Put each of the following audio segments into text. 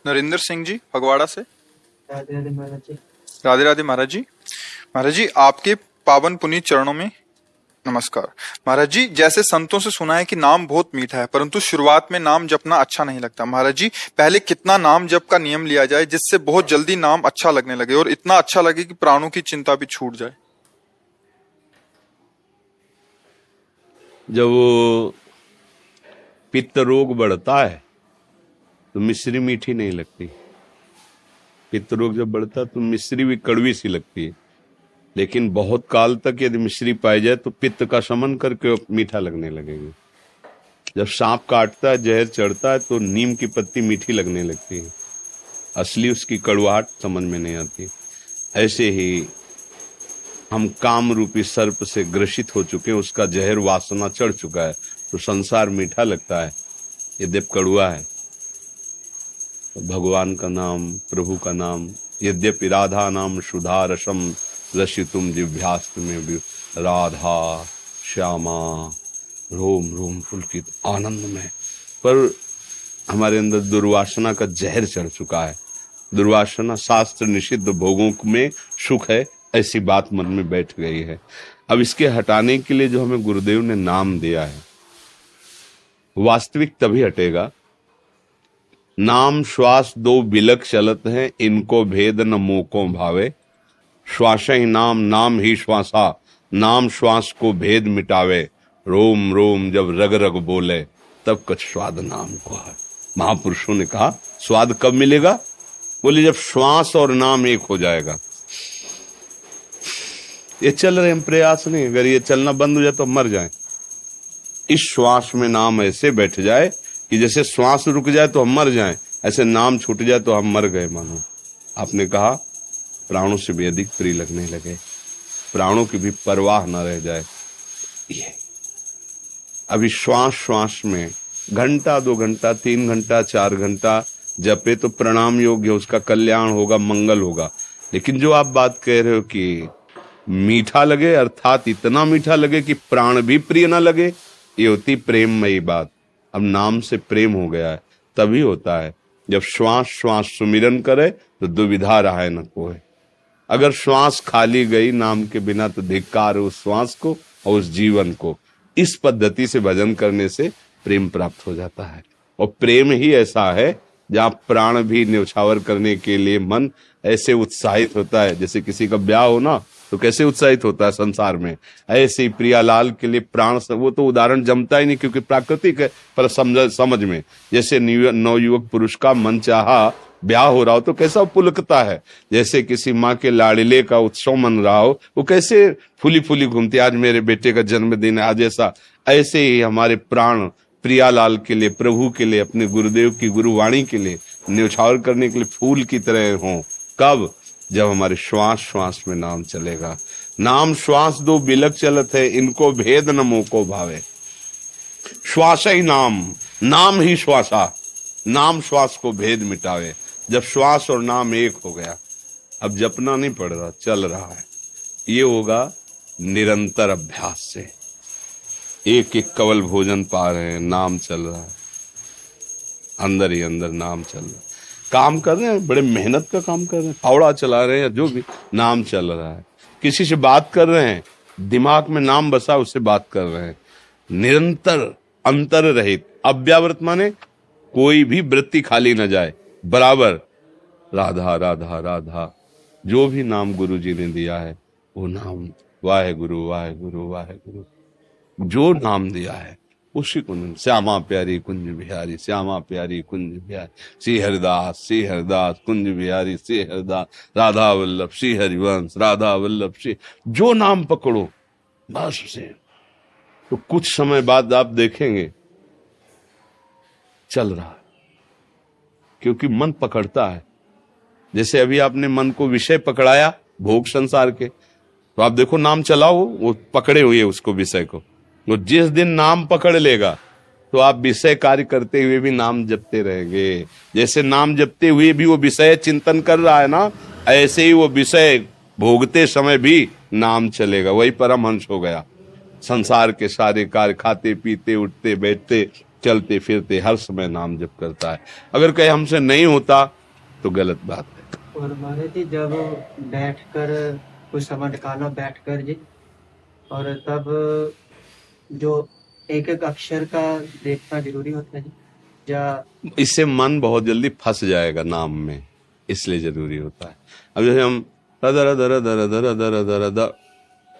नरेंद्र सिंह जी फगवाड़ा से। राधे राधे महाराज जी। राधे राधे महाराज जी। महाराज जी आपके पावन पुनीत चरणों में नमस्कार। महाराज जी जैसे संतों से सुना है कि नाम बहुत मीठा है, परंतु शुरुआत में नाम जपना अच्छा नहीं लगता। महाराज जी पहले कितना नाम जप का नियम लिया जाए जिससे बहुत जल्दी नाम अच्छा लगने लगे और इतना अच्छा लगे कि प्राणों की चिंता भी छूट जाए। जब वो पित्त रोग बढ़ता है तो मिश्री मीठी नहीं लगती। पित्त रोग जब बढ़ता है तो मिश्री भी कड़वी सी लगती है, लेकिन बहुत काल तक यदि मिश्री पाई जाए तो पित्त का शमन करके मीठा लगने लगेगी। जब सांप काटता है, जहर चढ़ता है तो नीम की पत्ती मीठी लगने लगती है, असली उसकी कड़वाहट समझ में नहीं आती। ऐसे ही हम काम रूपी सर्प से ग्रसित हो चुके हैं, उसका जहर वासना चढ़ चुका है तो संसार मीठा लगता है, यद्यप कड़वा है। भगवान का नाम, प्रभु का नाम, यद्यपि राधा नाम सुधा रसम रसितुम जिह्वास्त में भी राधा श्यामा रोम रोम पुलकित आनंद में, पर हमारे अंदर दुर्वासना का जहर चढ़ चुका है। दुर्वासना शास्त्र निषिद्ध भोगों में सुख है, ऐसी बात मन में बैठ गई है। अब इसके हटाने के लिए जो हमें गुरुदेव ने नाम दिया है, वास्तविक तभी हटेगा। नाम श्वास दो बिलक चलत हैं, इनको भेद न मोको भावे। श्वास ही नाम, नाम ही श्वासा, नाम श्वास को भेद मिटावे। रोम रोम जब रग रग बोले, तब कुछ स्वाद नाम को है। महापुरुषों ने कहा स्वाद कब मिलेगा? बोले जब श्वास और नाम एक हो जाएगा। ये चल रहे हैं प्रयास नहीं, अगर ये चलना बंद हो जाए तो मर जाए। इस श्वास में नाम ऐसे बैठ जाए कि जैसे श्वास रुक जाए तो हम मर जाएं, ऐसे नाम छूट जाए तो हम मर गए मानो। आपने कहा प्राणों से भी अधिक प्रिय लगने लगे, प्राणों की भी परवाह न रह जाए। ये अभी श्वास श्वास में घंटा 2 घंटा 3 घंटा 4 घंटा जपे तो प्रणाम योग्य, उसका कल्याण होगा, मंगल होगा। लेकिन जो आप बात कह रहे हो कि मीठा लगे, अर्थात इतना मीठा लगे कि प्राण भी प्रिय न लगे, ये होती प्रेममयी बात। अब नाम से प्रेम हो गया है, तभी होता है जब श्वास श्वास सुमिरन करे तो दुविधा रहा न कोई। अगर श्वास खाली गई नाम के बिना तो धिक्कार उस श्वास को और उस जीवन को। इस पद्धति से भजन करने से प्रेम प्राप्त हो जाता है, और प्रेम ही ऐसा है जहाँ प्राण भी न्यौछावर करने के लिए मन ऐसे उत्साहित होता है। जैसे किसी का ब्याह हो ना तो कैसे उत्साहित होता है संसार में, ऐसे ही प्रियालाल के लिए प्राण, वो तो उदाहरण जमता ही नहीं क्योंकि प्राकृतिक है, पर समझ में जैसे नवयुवक पुरुष का मन चाहा ब्याह हो रहा हो तो कैसा पुलकता है। जैसे किसी माँ के लाड़िले का उत्सव मन रहा हो, वो कैसे फूली फूली घूमती, आज मेरे बेटे का जन्मदिन है आज ऐसा। ऐसे ही हमारे प्राण प्रियालाल के लिए, प्रभु के लिए, अपने गुरुदेव की गुरुवाणी के लिए न्यौछावर करने के लिए फूल की तरह हों। कब? जब हमारे श्वास श्वास में नाम चलेगा। नाम श्वास दो बिलक चलत है, इनको भेद न मोको भावे। श्वास ही नाम, नाम ही श्वासा, नाम श्वास को भेद मिटावे। जब श्वास और नाम एक हो गया, अब जपना नहीं पड़ रहा, चल रहा है। ये होगा निरंतर अभ्यास से। एक एक कवल भोजन पा रहे हैं, नाम चल रहा है, अंदर ही अंदर नाम चल रहा है। काम कर रहे हैं, बड़े मेहनत का काम कर रहे हैं, फावड़ा चला रहे हैं, जो भी, नाम चल रहा है। किसी से बात कर रहे हैं, दिमाग में नाम बसा, उससे बात कर रहे हैं। निरंतर अंतर रहित अव्यावृत माने कोई भी वृत्ति खाली न जाए, बराबर राधा राधा राधा। जो भी नाम गुरु जी ने दिया है वो नाम, वाहे गुरु वाहे गुरु वाहे गुरु, जो नाम दिया है उसी को। श्यामा प्यारी कुंज बिहारी, श्यामा प्यारी कुंज बिहारी, श्री हरिदास कुंज बिहारी श्री हरिदास, राधा वल्लभ श्री हरिवंश, राधा वल्लभ श्री, जो नाम पकड़ो बस उसे। तो कुछ समय बाद आप देखेंगे चल रहा है, क्योंकि मन पकड़ता है। जैसे अभी आपने मन को विषय पकड़ाया भोग संसार के, तो आप देखो नाम चलाओ, वो पकड़े हुए उसको, विषय को। वो जिस दिन नाम पकड़ लेगा तो आप विषय कार्य करते हुए भी नाम जपते रहेंगे। जैसे नाम जपते हुए भी वो विषय चिंतन कर रहा है ना, ऐसे ही वो विषय भोगते समय भी नाम चलेगा। वही परमहंस हो गया। संसार के सारे कार्य, खाते पीते उठते बैठते चलते फिरते हर समय नाम जप करता है। अगर कहे हमसे नहीं होता तो गलत बात है। और महाराज जी जब बैठकर कुछ समय निकालो बैठकर जी, और तब जो एक एक अक्षर का देखना जरूरी होता है जी, या इससे मन बहुत जल्दी फंस जाएगा नाम में, इसलिए जरूरी होता है। अब जैसे हम दर दर दर दर दर दर दर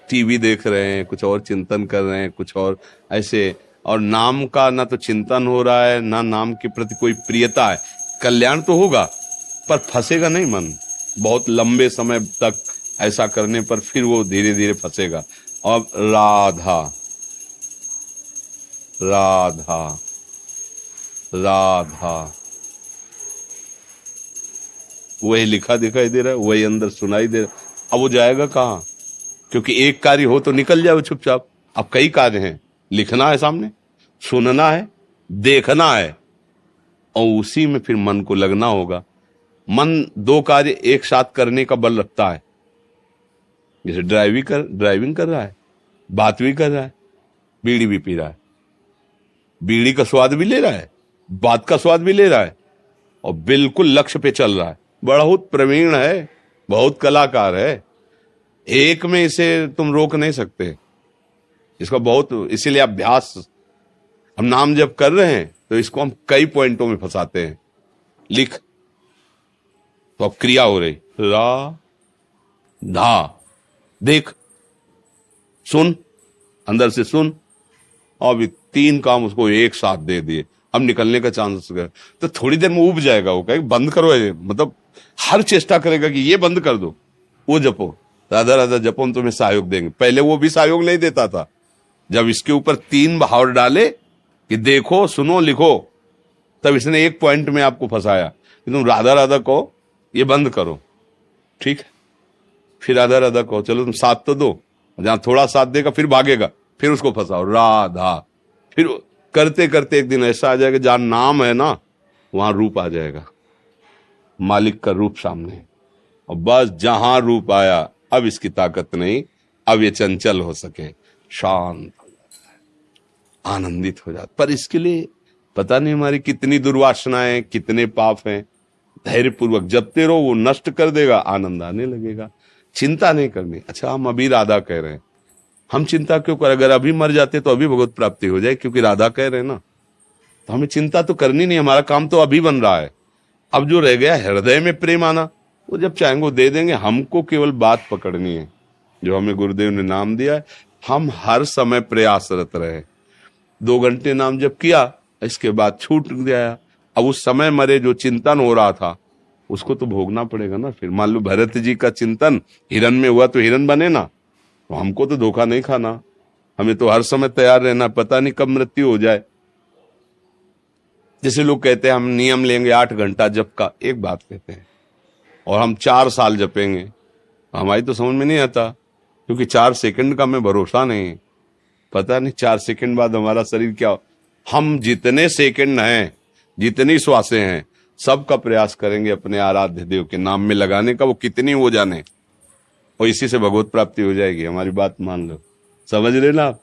टीवी देख रहे हैं, कुछ और चिंतन कर रहे हैं, कुछ और ऐसे, और नाम का ना तो चिंतन हो रहा है, ना नाम के प्रति कोई प्रियता है। कल्याण तो होगा पर फंसेगा नहीं मन, बहुत लंबे समय तक ऐसा करने पर फिर वो धीरे धीरे फंसेगा। अब राधा राधा राधा वही लिखा दिखाई दे रहा है, वही अंदर सुनाई दे रहा है। अब वो जाएगा कहाँ? क्योंकि एक कार्य हो तो निकल जाए चुपचाप। अब कई कार्य हैं, लिखना है सामने, सुनना है, देखना है, और उसी में फिर मन को लगना होगा। मन दो कार्य एक साथ करने का बल रखता है। जैसे ड्राइविंग कर रहा है, बात भी कर रहा है, बीड़ी भी पी रहा है, बीड़ी का स्वाद भी ले रहा है, बात का स्वाद भी ले रहा है, और बिल्कुल लक्ष्य पे चल रहा है। बहुत प्रवीण है, बहुत कलाकार है, एक में इसे तुम रोक नहीं सकते। इसका बहुत, इसीलिए अभ्यास, हम नाम जब कर रहे हैं तो इसको हम कई पॉइंटों में फंसाते हैं। लिख तो अब क्रिया हो रही, रा धा, देख, सुन, अंदर से सुन, अब 3 काम उसको एक साथ दे दिए। अब निकलने का चांस है तो थोड़ी देर में उब जाएगा। वो कहेगा बंद करो, मतलब हर चेष्टा करेगा कि ये बंद कर दो, वो जपो, राधा राधा जपो, हम तुम्हें सहयोग देंगे। पहले वो भी सहयोग नहीं देता था। जब इसके ऊपर 3 भाव डाले कि देखो, सुनो, लिखो, तब इसने एक पॉइंट में आपको फंसाया कि तुम राधा राधा कहो, ये बंद करो, ठीक है, फिर राधा राधा कहो, चलो तुम साथ तो दो, जहां थोड़ा साथ देगा फिर भागेगा, फिर उसको फंसाओ, राधा। फिर करते करते एक दिन ऐसा आ जाएगा जहां नाम है ना, वहां रूप आ जाएगा, मालिक का रूप सामने, और बस जहां रूप आया, अब इसकी ताकत नहीं, अब ये चंचल हो सके, शांत हो जाता है, आनंदित हो जाता। पर इसके लिए पता नहीं हमारी कितनी दुर्वासनाएं, कितने पाप हैं। धैर्यपूर्वक जपते रहो, वो नष्ट कर देगा, आनंद आने लगेगा। चिंता नहीं करनी। अच्छा, हम अभी राधा कह रहे हैं, हम चिंता क्यों करें? अगर अभी मर जाते तो अभी भगवत प्राप्ति हो जाए, क्योंकि राधा कह रहे हैं ना, तो हमें चिंता तो करनी नहीं, हमारा काम तो अभी बन रहा है। अब जो रह गया हृदय में प्रेम आना, वो जब चाहेंगे वो दे देंगे। हमको केवल बात पकड़नी है जो हमें गुरुदेव ने नाम दिया है। हम हर समय प्रयासरत रहे। 2 घंटे नाम जप किया, इसके बाद छूट गया। अब उस समय मरे जो चिंतन हो रहा था उसको तो भोगना पड़ेगा ना। फिर मान लो भरत जी का चिंतन हिरन में हुआ तो हिरन बने ना, तो हमको तो धोखा नहीं खाना, हमें तो हर समय तैयार रहना, पता नहीं कब मृत्यु हो जाए। जैसे लोग कहते हैं हम नियम लेंगे 8 घंटा जप का, एक बात कहते हैं, और हम 4 साल जपेंगे, हमारी तो समझ में नहीं आता, क्योंकि 4 सेकंड का हमें भरोसा नहीं। पता नहीं 4 सेकंड बाद हमारा शरीर क्या हो। हम जितने सेकंड हैं, जितनी श्वासें हैं, सबका प्रयास करेंगे अपने आराध्य देव के नाम में लगाने का, वो कितनी हो जाने, और इसी से भगवत प्राप्ति हो जाएगी। हमारी बात मान लो, समझ रहे ना आप?